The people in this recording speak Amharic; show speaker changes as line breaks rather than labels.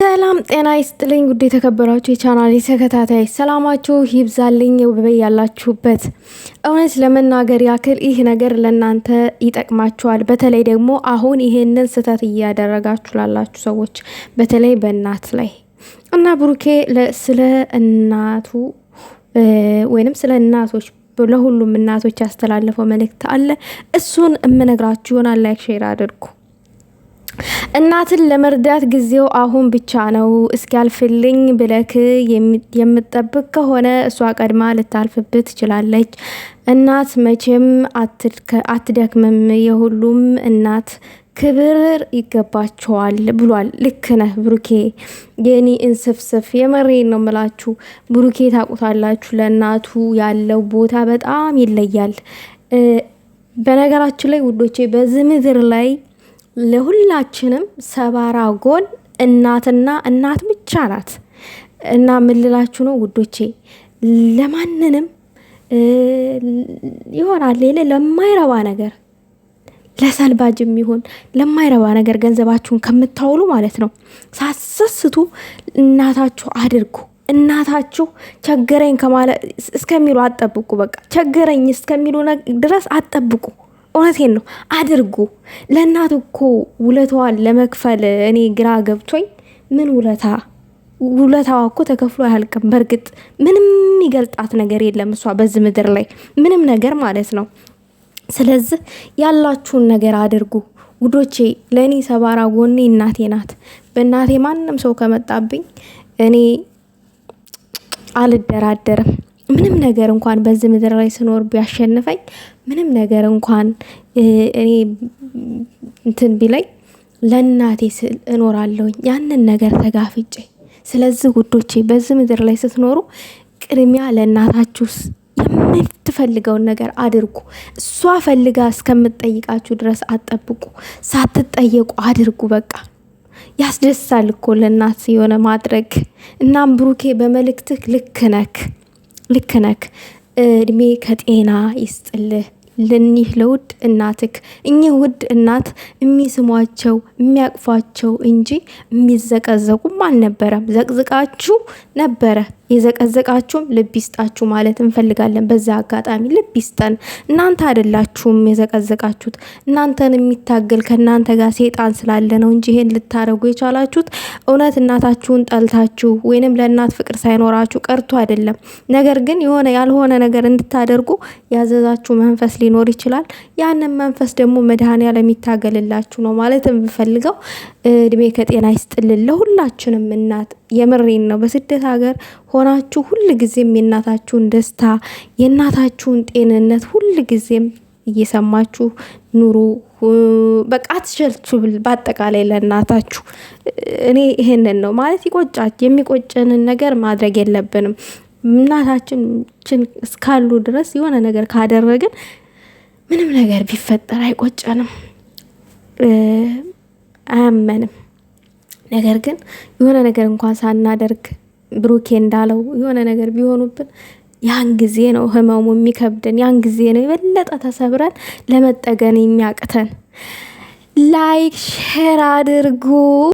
ሰላም ጤና ይስጥልኝ ውድ የተከበራችሁ የቻናሌ ተከታታይ ሰላማችሁ ይብዛልኝ ያላችሁበት። እውነት ለመናገር ያክል ይህ ነገር ለእናንተ ይጠቅማችኋል። በተለይ ደግሞ አሁን ይሄንን ስህተት እያደረጋችሁ ላላችሁ ሰዎች በተለይ በእናት ላይ እና ብሩኬ ስለ እናቱ ወይንም ስለ እናቶች ለሁሉም እናቶች ያስተላለፈው መልእክት አለ። እሱን እምነግራችሁ ይሆናል። ላይክ ሼር አድርጉ። እናትን ለመርዳት ጊዜው አሁን ብቻ ነው። እስኪያልፍልኝ ብለክ የምትጠብቅ ከሆነ እሷ ቀድማ ልታልፍብህ ትችላለች። እናት መቼም አትደክምም። የሁሉም እናት ክብር ይገባቸዋል ብሏል። ልክ ነህ ብሩኬ፣ የኔ እንስፍስፍ የመሬን ነው ምላችሁ። ብሩኬ ታውቁታላችሁ፣ ለእናቱ ያለው ቦታ በጣም ይለያል። በነገራችን ላይ ውዶቼ በዚህ ምድር ላይ ለሁላችንም ሰባራ ጎን እናትና እናት ብቻ ናት። እና ምልላችሁ ነው ውዶቼ፣ ለማንንም ይሆናል ሌላ ለማይረባ ነገር ለሰልባጅም ይሁን ለማይረባ ነገር ገንዘባችሁን ከምታውሉ ማለት ነው ሳሰስቱ እናታችሁ አድርጉ። እናታችሁ ቸገረኝ ከማለት እስከሚሉ አጠብቁ። በቃ ቸገረኝ እስከሚሉ ድረስ አጠብቁ። እውነቴን ነው አድርጉ። ለእናት እኮ ውለታዋን ለመክፈል እኔ ግራ ገብቶኝ ምን ውለታዋ እኮ ተከፍሎ አያልቅም። በእርግጥ ምንም ይገልጣት ነገር የለም እሷ በዚህ ምድር ላይ ምንም ነገር ማለት ነው። ስለዚህ ያላችሁን ነገር አድርጉ ውዶቼ። ለእኔ ሰባራ ጎኔ እናቴ ናት። በእናቴ ማንም ሰው ከመጣብኝ እኔ አልደራደርም። ምንም ነገር እንኳን በዚህ ምድር ላይ ስኖር ቢያሸንፈኝ ምንም ነገር እንኳን እኔ እንትን ቢለኝ ለእናቴ ስል እኖራለሁኝ ያንን ነገር ተጋፍጬ። ስለዚህ ውዶቼ በዚህ ምድር ላይ ስትኖሩ ቅድሚያ ለእናታችሁ የምትፈልገውን ነገር አድርጉ። እሷ ፈልጋ እስከምትጠይቃችሁ ድረስ አትጠብቁ። ሳትጠየቁ አድርጉ። በቃ ያስደስታል እኮ ለእናት የሆነ ማድረግ። እናም ብሩኬ በመልእክትህ ልክ ነክ። እድሜ ከጤና ይስጥልህ ለኒህ ለውድ እናትክ። እኚህ ውድ እናት የሚስሟቸው የሚያቅፏቸው እንጂ የሚዘቀዘቁም አልነበረም። ዘቅዝቃችሁ ነበረ። የዘቀዘቃችሁም ልብ ይስጣችሁ ማለት እንፈልጋለን። በዛ አጋጣሚ ልብ ይስጠን። እናንተ አይደላችሁም የዘቀዘቃችሁት። እናንተን የሚታገል ከእናንተ ጋር ሴጣን ስላለ ነው እንጂ ይሄን ልታረጉ የቻላችሁት እውነት እናታችሁን ጠልታችሁ ወይንም ለእናት ፍቅር ሳይኖራችሁ ቀርቶ አይደለም። ነገር ግን የሆነ ያልሆነ ነገር እንድታደርጉ ያዘዛችሁ መንፈስ ሊኖር ይችላል። ያንን መንፈስ ደግሞ መድኃኔዓለም ይታገልላችሁ ነው ማለት የምፈልገው። እድሜ ከጤና ይስጥልን ለሁላችንም እናት። የምሬን ነው። በስደት ሀገር ሆናችሁ ሁል ጊዜም የእናታችሁን ደስታ የእናታችሁን ጤንነት ሁል ጊዜም እየሰማችሁ ኑሩ። በቃ አትሸልቹ። በአጠቃላይ ለእናታችሁ እኔ ይሄንን ነው ማለት የሚቆጨንን ነገር ማድረግ የለብንም። እናታችን እስካሉ ድረስ የሆነ ነገር ካደረግን ምንም ነገር ቢፈጠር አይቆጨንም፣ አያመንም። ነገር ግን የሆነ ነገር እንኳን ሳናደርግ ብሩኬ እንዳለው የሆነ ነገር ቢሆኑብን ያን ጊዜ ነው ህመሙ የሚከብደን። ያን ጊዜ ነው የበለጠ ተሰብረን ለመጠገን የሚያቅተን። ላይክ ሼር አድርጉ።